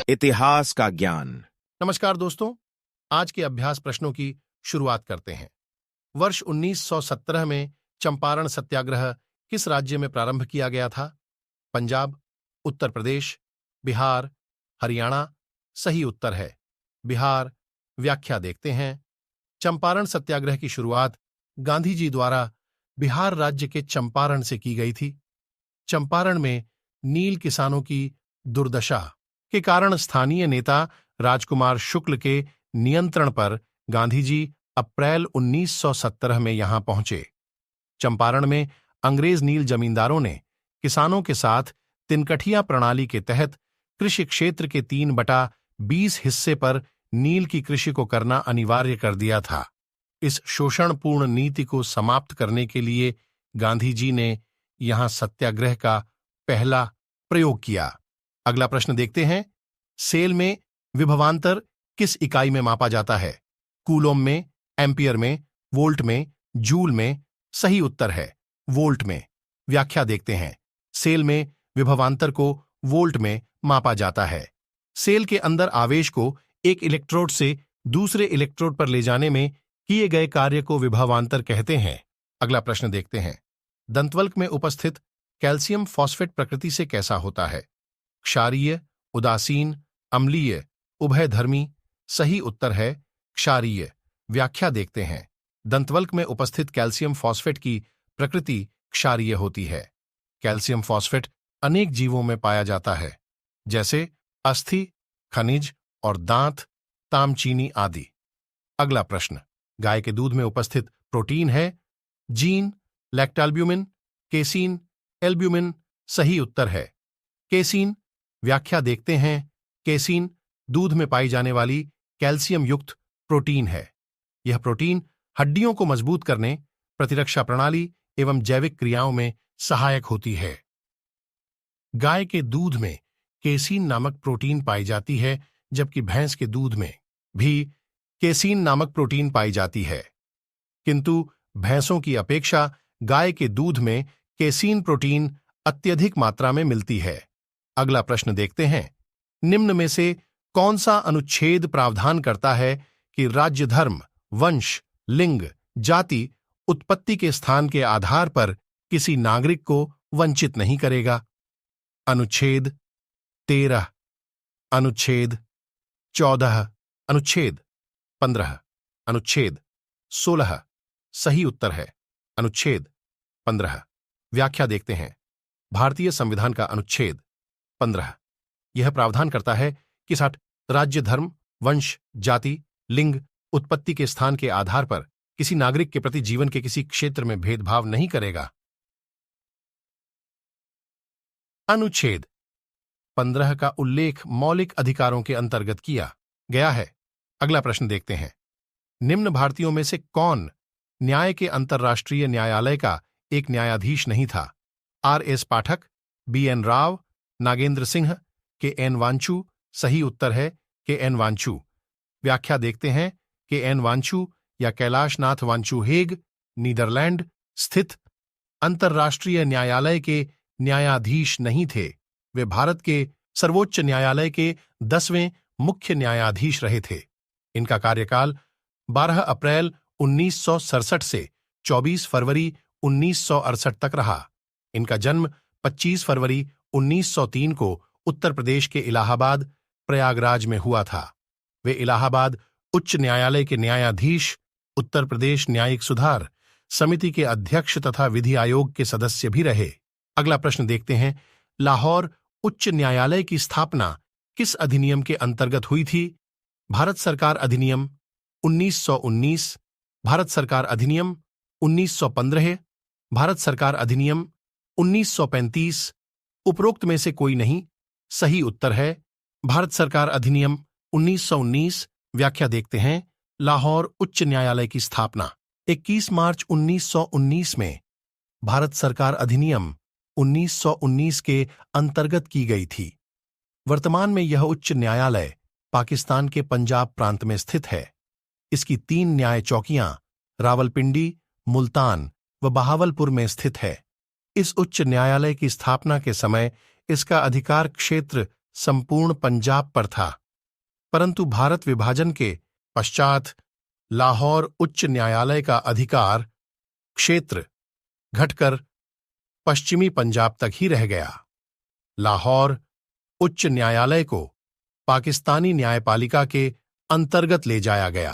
इतिहास का ज्ञान। नमस्कार दोस्तों, आज के अभ्यास प्रश्नों की शुरुआत करते हैं। वर्ष 1917 में चंपारण सत्याग्रह किस राज्य में प्रारंभ किया गया था? पंजाब, उत्तर प्रदेश, बिहार, हरियाणा। सही उत्तर है बिहार। व्याख्या देखते हैं। चंपारण सत्याग्रह की शुरुआत गांधी जी द्वारा बिहार राज्य के चंपारण से की गई थी। चंपारण में नील किसानों की दुर्दशा के कारण स्थानीय नेता राजकुमार शुक्ल के नियंत्रण पर गांधी जी अप्रैल 1917 में यहां पहुंचे। चंपारण में अंग्रेज नील जमींदारों ने किसानों के साथ तिनकठिया प्रणाली के तहत कृषि क्षेत्र के 3/20 हिस्से पर नील की कृषि को करना अनिवार्य कर दिया था। इस शोषणपूर्ण नीति को समाप्त करने के लिए गांधी जी ने यहां सत्याग्रह का पहला प्रयोग किया। अगला प्रश्न देखते हैं। सेल में विभवांतर किस इकाई में मापा जाता है? कूलोम में, एम्पियर में, वोल्ट में, जूल में। सही उत्तर है वोल्ट में। व्याख्या देखते हैं। सेल में विभवांतर को वोल्ट में मापा जाता है। सेल के अंदर आवेश को एक इलेक्ट्रोड से दूसरे इलेक्ट्रोड पर ले जाने में किए गए कार्य को विभवांतर कहते हैं। अगला प्रश्न देखते हैं। दंतवल्क में उपस्थित कैल्शियम फॉस्फेट प्रकृति से कैसा होता है? क्षारीय, उदासीन, अम्लीय, उभयधर्मी। सही उत्तर है क्षारीय। व्याख्या देखते हैं। दंतवल्क में उपस्थित कैल्शियम फॉस्फेट की प्रकृति क्षारीय होती है। कैल्शियम फॉस्फेट अनेक जीवों में पाया जाता है, जैसे अस्थि, खनिज और दांत, तामचीनी आदि। अगला प्रश्न। गाय के दूध में उपस्थित प्रोटीन है जीन, लैक्टाल्ब्यूमिन, केसीन, एल्ब्यूमिन। सही उत्तर है केसीन। व्याख्या देखते हैं। केसीन दूध में पाई जाने वाली कैल्शियम युक्त प्रोटीन है। यह प्रोटीन हड्डियों को मजबूत करने, प्रतिरक्षा प्रणाली एवं जैविक क्रियाओं में सहायक होती है। गाय के दूध में केसीन नामक प्रोटीन पाई जाती है, जबकि भैंस के दूध में भी केसीन नामक प्रोटीन पाई जाती है, किंतु भैंसों की अपेक्षा गाय के दूध में केसीन प्रोटीन अत्यधिक मात्रा में मिलती है। अगला प्रश्न देखते हैं। निम्न में से कौन सा अनुच्छेद प्रावधान करता है कि राज्य धर्म, वंश, लिंग, जाति, उत्पत्ति के स्थान के आधार पर किसी नागरिक को वंचित नहीं करेगा? अनुच्छेद 13, अनुच्छेद 14, अनुच्छेद 15, अनुच्छेद 16। सही उत्तर है अनुच्छेद 15। व्याख्या देखते हैं। भारतीय संविधान का अनुच्छेद 15 यह प्रावधान करता है कि राज्य धर्म, वंश, जाति, लिंग, उत्पत्ति के स्थान के आधार पर किसी नागरिक के प्रति जीवन के किसी क्षेत्र में भेदभाव नहीं करेगा। अनुच्छेद 15 का उल्लेख मौलिक अधिकारों के अंतर्गत किया गया है। अगला प्रश्न देखते हैं। निम्न भारतीयों में से कौन न्याय के अंतर्राष्ट्रीय न्यायालय का एक न्यायाधीश नहीं था? आर.एस. पाठक, बी.एन. राव, नागेंद्र सिंह, के.एन. वांचू। सही उत्तर है के.एन. वांचू। व्याख्या देखते हैं। के.एन. वांचू या कैलाशनाथ वांचू हेग, नीदरलैंड स्थित अंतर्राष्ट्रीय न्यायालय के न्यायाधीश नहीं थे। वे भारत के सर्वोच्च न्यायालय के 10वें मुख्य न्यायाधीश रहे थे। इनका कार्यकाल 12 अप्रैल 1967 से 24 फरवरी 1968 तक रहा। इनका जन्म 25 फरवरी 1903 को उत्तर प्रदेश के इलाहाबाद, प्रयागराज में हुआ था। वे इलाहाबाद उच्च न्यायालय के न्यायाधीश, उत्तर प्रदेश न्यायिक सुधार समिति के अध्यक्ष तथा विधि आयोग के सदस्य भी रहे। अगला प्रश्न देखते हैं। लाहौर उच्च न्यायालय की स्थापना किस अधिनियम के अंतर्गत हुई थी? भारत सरकार अधिनियम 1919, भारत सरकार अधिनियम 1915, भारत सरकार अधिनियम 1935। उपरोक्त में से कोई नहीं। सही उत्तर है भारत सरकार अधिनियम 1919। व्याख्या देखते हैं। लाहौर उच्च न्यायालय की स्थापना 21 मार्च 1919 में भारत सरकार अधिनियम 1919 के अंतर्गत की गई थी। वर्तमान में यह उच्च न्यायालय पाकिस्तान के पंजाब प्रांत में स्थित है। इसकी 3 न्याय चौकियां रावलपिंडी, मुल्तान व बहावलपुर में स्थित है। इस उच्च न्यायालय की स्थापना के समय इसका अधिकार क्षेत्र संपूर्ण पंजाब पर था, परंतु भारत विभाजन के पश्चात लाहौर उच्च न्यायालय का अधिकार क्षेत्र घटकर पश्चिमी पंजाब तक ही रह गया। लाहौर उच्च न्यायालय को पाकिस्तानी न्यायपालिका के अंतर्गत ले जाया गया।